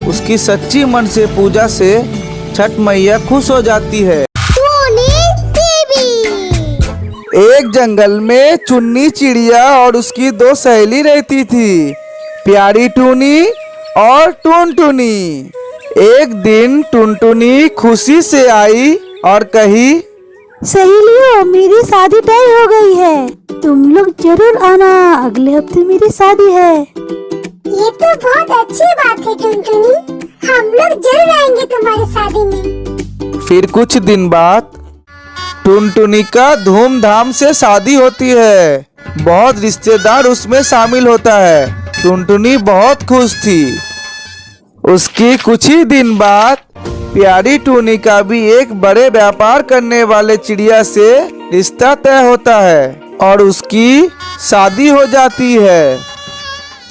उसकी सच्ची मन से पूजा से छठ मैया खुश हो जाती है। एक जंगल में चुन्नी चिड़िया और उसकी दो सहेली रहती थी, प्यारी टूनी और टुनटुनी। एक दिन टुनटुनी खुशी से आई और कही, सहेलियों, मेरी शादी तय हो गई है, तुम लोग जरूर आना, अगले हफ्ते मेरी शादी है। ये तो बहुत अच्छी बात है टुनटुनी, हम लोग जरूर आएंगे तुम्हारी शादी में। फिर कुछ दिन बाद टुनटुनी का धूमधाम से शादी होती है। बहुत रिश्तेदार उसमें शामिल होता है। टुनटुनी बहुत खुश थी। उसकी कुछ ही दिन बाद प्यारी टूनी का भी एक बड़े व्यापार करने वाले चिड़िया से रिश्ता तय होता है और उसकी शादी हो जाती है।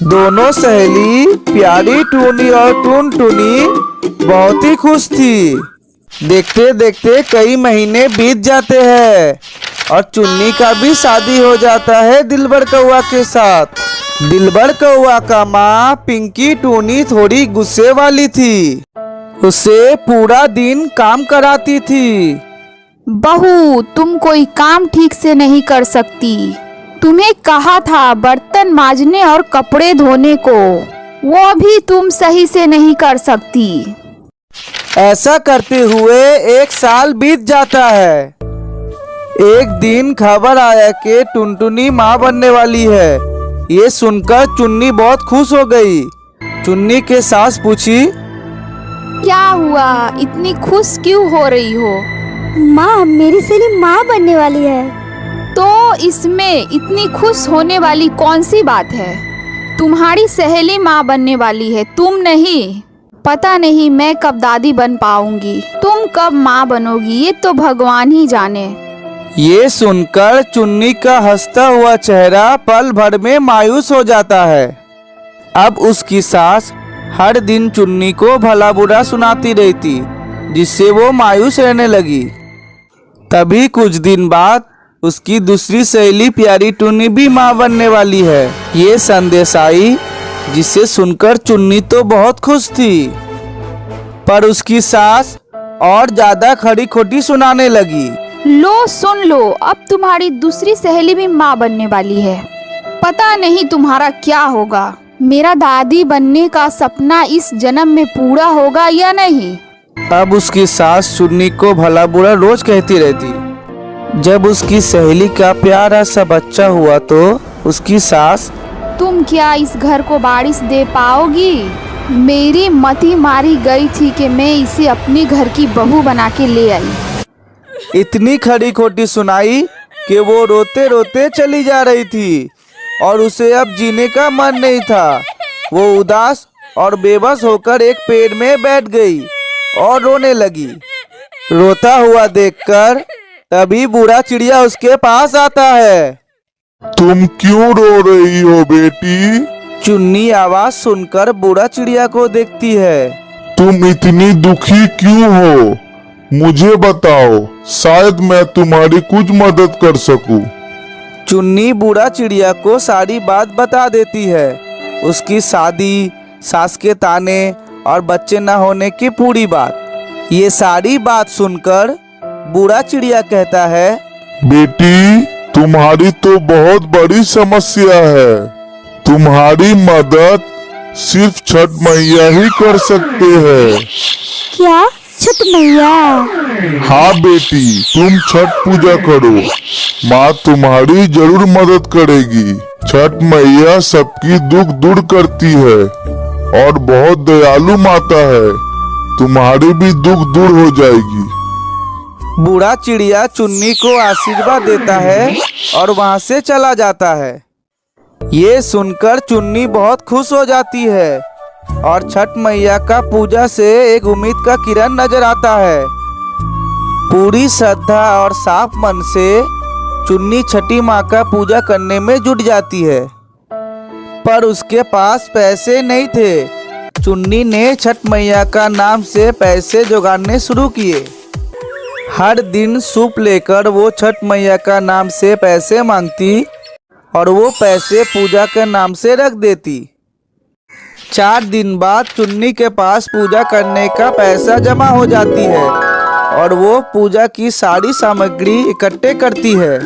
दोनों सहेली प्यारी टूनी और टुनटुनी बहुत ही खुश थी। देखते देखते कई महीने बीत जाते हैं और चुन्नी का भी शादी हो जाता है दिलबर कौआ के साथ। दिलबर कौआ का माँ पिंकी टूनी थोड़ी गुस्से वाली थी। उसे पूरा दिन काम कराती थी। बहू, तुम कोई काम ठीक से नहीं कर सकती। तुम्हें कहा था बर्तन मांजने और कपड़े धोने को, वो भी तुम सही से नहीं कर सकती। ऐसा करते हुए एक साल बीत जाता है। एक दिन खबर आया कि टुनटुनी माँ बनने वाली है। ये सुनकर चुन्नी बहुत खुश हो गई। चुन्नी के सास पूछी, क्या हुआ, इतनी खुश क्यों हो रही हो? माँ, मेरी सहेली माँ बनने वाली है। तो इसमें इतनी खुश होने वाली कौन सी बात है? तुम्हारी सहेली माँ बनने वाली है, तुम नहीं। पता नहीं मैं कब दादी बन पाऊंगी, तुम कब माँ बनोगी, ये तो भगवान ही जाने। ये सुनकर चुन्नी का हंसता हुआ चेहरा पल भर में मायूस हो जाता है। अब उसकी सास हर दिन चुन्नी को भला बुरा सुनाती रहती, जिससे वो मायूस रहने लगी। तभी कुछ दिन बाद उसकी दूसरी सहेली प्यारी टूनी भी माँ बनने वाली है। ये संदेश आई, जिसे सुनकर चुन्नी तो बहुत खुश थी, पर उसकी सास और ज्यादा खड़ी खोटी सुनाने लगी। लो सुन लो, अब तुम्हारी दूसरी सहेली भी माँ बनने वाली है। पता नहीं तुम्हारा क्या होगा। मेरा दादी बनने का सपना इस जन्म में पूरा होगा या नहीं। अब उसकी सास चुन्नी को भला बुरा रोज कहती रहती। जब उसकी सहेली का प्यारा सा बच्चा हुआ तो उसकी सास, तुम क्या इस घर को वारिस दे पाओगी? मेरी मति मारी गई थी कि मैं इसे अपने घर की बहू बना के ले आई। इतनी खड़ी खोटी सुनाई कि वो रोते रोते चली जा रही थी और उसे अब जीने का मन नहीं था। वो उदास और बेबस होकर एक पेड़ में बैठ गई और रोने लगी। रोता हुआ देखकर तभी बूढ़ा चिड़िया उसके पास आता है। तुम क्यों रो रही हो बेटी? चुन्नी आवाज सुनकर बूढ़ा चिड़िया को देखती है। तुम इतनी दुखी क्यों हो? मुझे बताओ, शायद मैं तुम्हारी कुछ मदद कर सकूं। चुन्नी बूढ़ा चिड़िया को सारी बात बता देती है। उसकी शादी, सास के ताने और बच्चे न होने की पूरी बात। ये सारी बात सुनकर बूढ़ा चिड़िया कहता है, बेटी, तुम्हारी तो बहुत बड़ी समस्या है। तुम्हारी मदद सिर्फ छठ मैया ही कर सकते हैं। क्या, छठ मैया? हाँ बेटी, तुम छठ पूजा करो, माँ तुम्हारी जरूर मदद करेगी। छठ मैया सबकी दुख दूर करती है और बहुत दयालु माता है। तुम्हारी भी दुख दूर हो जाएगी। बूढ़ा चिड़िया चुन्नी को आशीर्वाद देता है और वहाँ से चला जाता है। ये सुनकर चुन्नी बहुत खुश हो जाती है और छठ मैया का पूजा से एक उम्मीद का किरण नजर आता है। पूरी श्रद्धा और साफ मन से चुन्नी छठी माँ का पूजा करने में जुट जाती है, पर उसके पास पैसे नहीं थे। चुन्नी ने छठ मैया का नाम से पैसे जुगाड़ने शुरू किए। हर दिन सूप लेकर वो छठ मैया का नाम से पैसे मांगती और वो पैसे पूजा के नाम से रख देती। 4 दिन बाद चुन्नी के पास पूजा करने का पैसा जमा हो जाती है और वो पूजा की सारी सामग्री इकट्ठे करती है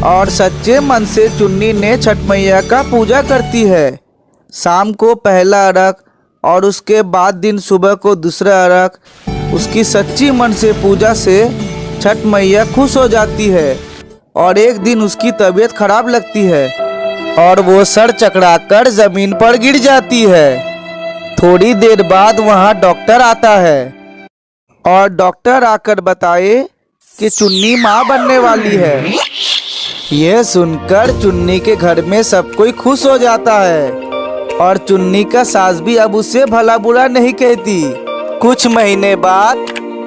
और सच्चे मन से चुन्नी ने छठ मैया का पूजा करती है। शाम को पहला अर्घ और उसके बाद दिन सुबह को दूसरा अर्घ। उसकी सच्ची मन से पूजा से छठ मैया खुश हो जाती है और एक दिन उसकी तबीयत खराब लगती है और वो सर चकराकर जमीन पर गिर जाती है। थोड़ी देर बाद वहाँ डॉक्टर आता है और डॉक्टर आकर बताए कि चुन्नी माँ बनने वाली है। यह सुनकर चुन्नी के घर में सब कोई खुश हो जाता है और चुन्नी का सास भी अब उसे भला बुरा नहीं कहती। कुछ महीने बाद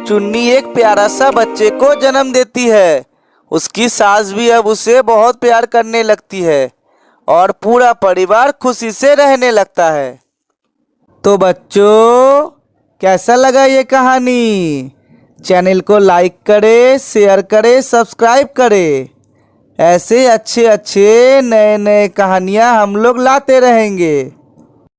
चुन्नी एक प्यारा सा बच्चे को जन्म देती है। उसकी सास भी अब उसे बहुत प्यार करने लगती है और पूरा परिवार खुशी से रहने लगता है। तो बच्चों, कैसा लगा ये कहानी? चैनल को लाइक करें, शेयर करें, सब्सक्राइब करें। ऐसे अच्छे अच्छे नए नए कहानियाँ हम लोग लाते रहेंगे।